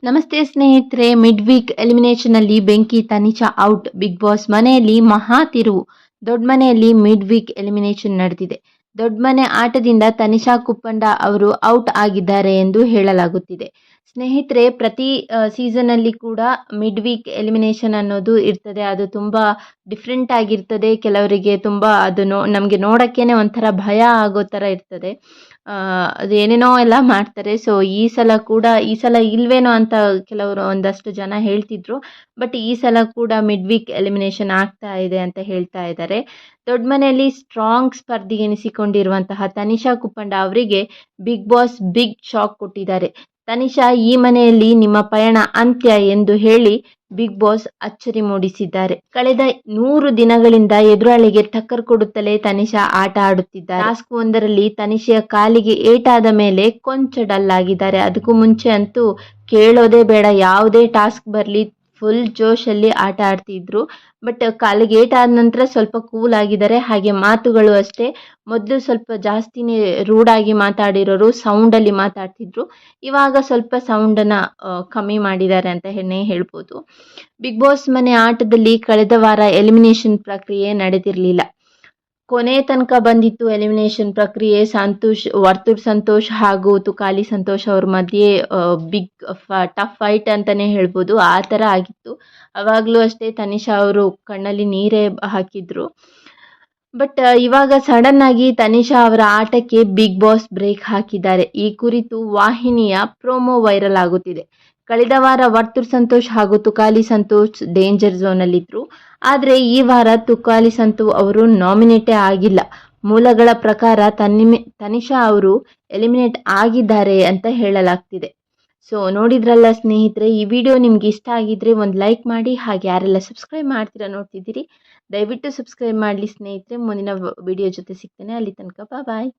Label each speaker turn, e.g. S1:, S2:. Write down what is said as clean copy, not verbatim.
S1: ನಮಸ್ತೆ ಸ್ನೇಹಿತರೆ, mid weak elimination ಅಲ್ಲಿ ಬೆಂಕಿ ತನಿಷಾ ಔಟ್. ಬಿಗ್ ಬಾಸ್ ಮನೆಯಲ್ಲಿ ಮಹಾ ತಿರುವು. ದೊಡ್ಡ ಮನೆಯಲ್ಲಿ ಮಿಡ್ ವೀಕ್ ಎಲಿಮಿನೇಷನ್ ನಡೆದಿದೆ. ದೊಡ್ಡ ಮನೆ ಆಟದಿಂದ ತನಿಷಾ ಕುಪ್ಪಂಡ ಅವರು ಔಟ್ ಆಗಿದ್ದಾರೆ ಎಂದು ಹೇಳಲಾಗುತ್ತಿದೆ. ಸ್ನೇಹಿತರೆ, ಪ್ರತಿ ಸೀಸನ್ ಅಲ್ಲಿ ಕೂಡ ಮಿಡ್ ವೀಕ್ ಎಲಿಮಿನೇಷನ್ ಅನ್ನೋದು ಇರ್ತದೆ. ಅದು ತುಂಬಾ ಡಿಫ್ರೆಂಟ್ ಆಗಿರ್ತದೆ. ಕೆಲವರಿಗೆ ತುಂಬಾ ಅದು ನಮಗೆ ನೋಡಕ್ಕೇನೆ ಒಂಥರ ಭಯ ಆಗೋ ಥರ ಇರ್ತದೆ. ಅದು ಏನೇನೋ ಎಲ್ಲ ಮಾಡ್ತಾರೆ. ಸೊ ಈ ಸಲ ಇಲ್ವೇನೋ ಅಂತ ಕೆಲವರು ಒಂದಷ್ಟು ಜನ ಹೇಳ್ತಿದ್ರು. ಬಟ್ ಈ ಸಲ ಕೂಡ ಮಿಡ್ ವೀಕ್ ಎಲಿಮಿನೇಷನ್ ಆಗ್ತಾ ಇದೆ ಅಂತ ಹೇಳ್ತಾ ಇದ್ದಾರೆ. ದೊಡ್ಡ ಮನೆಯಲ್ಲಿ ಸ್ಟ್ರಾಂಗ್ ಸ್ಪರ್ಧಿ ಎನಿಸಿಕೊಂಡಿರುವಂತಹ ತನಿಷಾ ಕುಪ್ಪಂಡ ಅವರಿಗೆ ಬಿಗ್ ಬಾಸ್ ಬಿಗ್ ಶಾಕ್ ಕೊಟ್ಟಿದ್ದಾರೆ. ತನಿಷಾ, ಈ ಮನೆಯಲ್ಲಿ ನಿಮ್ಮ ಪಯಣ ಅಂತ್ಯ ಎಂದು ಹೇಳಿ ಬಿಗ್ ಬಾಸ್ ಅಚ್ಚರಿ ಮೂಡಿಸಿದ್ದಾರೆ. ಕಳೆದ 100 ದಿನಗಳಿಂದ ಎದುರಾಳಿಗೆ ಟಕ್ಕರ್ ಕೊಡುತ್ತಲೇ ತನಿಷಾ ಆಟ ಆಡುತ್ತಿದ್ದಾರೆ. ಟಾಸ್ಕ್ ಒಂದರಲ್ಲಿ ತನಿಷೆಯ ಕಾಲಿಗೆ ಏಟಾದ ಮೇಲೆ ಕೊಂಚ ಡಲ್ ಆಗಿದ್ದಾರೆ. ಅದಕ್ಕೂ ಮುಂಚೆ ಅಂತೂ ಕೇಳೋದೇ ಬೇಡ, ಯಾವುದೇ ಟಾಸ್ಕ್ ಬರಲಿ ಫುಲ್ ಜೋಶಲ್ಲಿ ಆಟ ಆಡ್ತಿದ್ರು. ಬಟ್ ಕಾಲಿಗೆ ಏಟಾದ ನಂತರ ಸ್ವಲ್ಪ ಕೂಲ್ ಆಗಿದ್ದಾರೆ. ಹಾಗೆ ಮಾತುಗಳು ಅಷ್ಟೇ, ಮೊದಲು ಸ್ವಲ್ಪ ಜಾಸ್ತಿನೇ ರೂಢಾಗಿ ಮಾತಾಡಿರೋರು ಸೌಂಡಲ್ಲಿ ಮಾತಾಡ್ತಿದ್ರು. ಇವಾಗ ಸ್ವಲ್ಪ ಸೌಂಡನ್ನು ಕಮ್ಮಿ ಮಾಡಿದ್ದಾರೆ ಅಂತ ಹೇಳ್ಬೋದು. ಬಿಗ್ ಬಾಸ್ ಮನೆ ಆಟದಲ್ಲಿ ಕಳೆದ ವಾರ ಎಲಿಮಿನೇಷನ್ ಪ್ರಕ್ರಿಯೆ ನಡೆದಿರಲಿಲ್ಲ. ಕೊನೆ ತನಕ ಬಂದಿತ್ತು ಎಲಿಮಿನೇಷನ್ ಪ್ರಕ್ರಿಯೆ. ವರ್ತೂರ್ ಸಂತೋಷ್ ಹಾಗೂ ತುಕಾಲಿ ಸಂತೋಷ್ ಅವ್ರ ಮಧ್ಯೆ ಬಿಗ್ ಟಫ್ ಫೈಟ್ ಅಂತಲೇ ಹೇಳ್ಬೋದು. ಆ ಥರ ಆಗಿತ್ತು. ಅವಾಗಲೂ ಅಷ್ಟೇ ತನಿಷಾ ಅವರು ಕಣ್ಣಲ್ಲಿ ನೀರೇ ಹಾಕಿದ್ರು. ಬಟ್ ಇವಾಗ ಸಡನ್ ಆಗಿ ತನಿಷಾ ಅವರ ಆಟಕ್ಕೆ ಬಿಗ್ ಬಾಸ್ ಬ್ರೇಕ್ ಹಾಕಿದ್ದಾರೆ. ಈ ಕುರಿತು ವಾಹಿನಿಯ ಪ್ರೋಮೋ ವೈರಲ್ ಆಗುತ್ತಿದೆ. ಕಳೆದ ವಾರ ವರ್ತೂರ್ ಸಂತೋಷ್ ಹಾಗೂ ತುಕಾಲಿ ಸಂತೋಷ್ ಡೇಂಜರ್ ಝೋನಲ್ಲಿದ್ದರು. ಆದರೆ ಈ ವಾರ ತುಕಾಲಿ ಸಂತು ಅವರು ನಾಮಿನೇಟೇ ಆಗಿಲ್ಲ. ಮೂಲಗಳ ಪ್ರಕಾರ ತನಿಷಾ ಅವರು ಎಲಿಮಿನೇಟ್ ಆಗಿದ್ದಾರೆ ಅಂತ ಹೇಳಲಾಗ್ತಿದೆ. ಸೊ ನೋಡಿದ್ರಲ್ಲ ಸ್ನೇಹಿತರೆ, ಈ ವಿಡಿಯೋ ನಿಮ್ಗೆ ಇಷ್ಟ ಆಗಿದ್ರೆ ಒಂದು ಲೈಕ್ ಮಾಡಿ. ಹಾಗೆ ಯಾರೆಲ್ಲ ಸಬ್ಸ್ಕ್ರೈಬ್ ಮಾಡ್ತೀರಾ ನೋಡ್ತಿದ್ದೀರಿ, ದಯವಿಟ್ಟು ಸಬ್ಸ್ಕ್ರೈಬ್ ಮಾಡಲಿ ಸ್ನೇಹಿತರೆ. ಮುಂದಿನ ವಿಡಿಯೋ ಜೊತೆ ಸಿಗ್ತೇನೆ. ಅಲ್ಲಿ ತನಕ ಬಾಯ್.